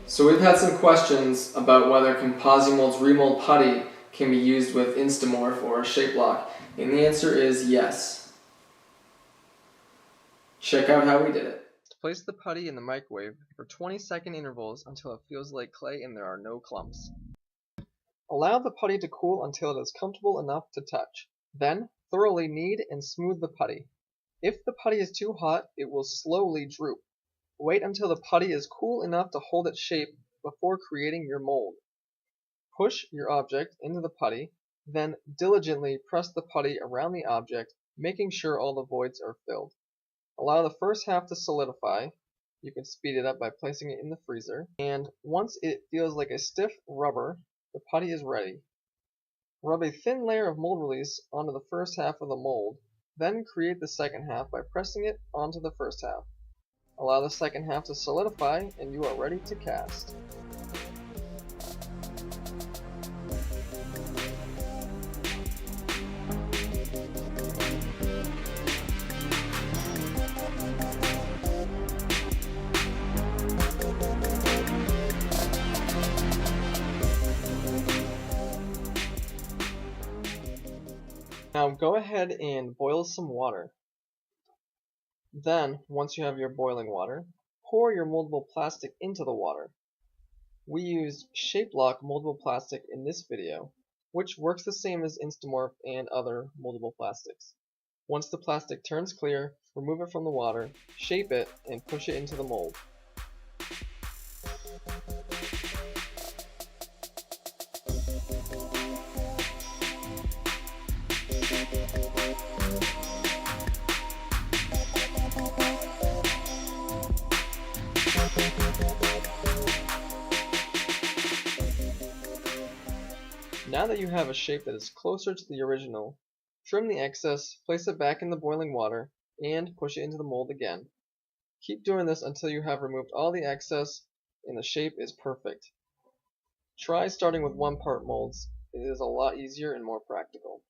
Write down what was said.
So we've had some questions about whether ComposiMold's Remold Putty can be used with Instamorph or Shapelock, and the answer is yes. Check out how we did it. Place the putty in the microwave for 20-second intervals until it feels like clay and there are no clumps. Allow the putty to cool until it is comfortable enough to touch. Then, thoroughly knead and smooth the putty. If the putty is too hot, it will slowly droop. Wait until the putty is cool enough to hold its shape before creating your mold. Push your object into the putty, then diligently press the putty around the object, making sure all the voids are filled. Allow the first half to solidify. You can speed it up by placing it in the freezer. And once it feels like a stiff rubber, the putty is ready. Rub a thin layer of mold release onto the first half of the mold, then create the second half by pressing it onto the first half. Allow the second half to solidify and you are ready to cast. Now go ahead and boil some water. Then, once you have your boiling water, pour your moldable plastic into the water. We used Shapelock moldable plastic in this video, which works the same as Instamorph and other moldable plastics. Once the plastic turns clear, remove it from the water, shape it, and push it into the mold. Now that you have a shape that is closer to the original, trim the excess, place it back in the boiling water, and push it into the mold again. Keep doing this until you have removed all the excess and the shape is perfect. Try starting with 1-part molds. It is a lot easier and more practical.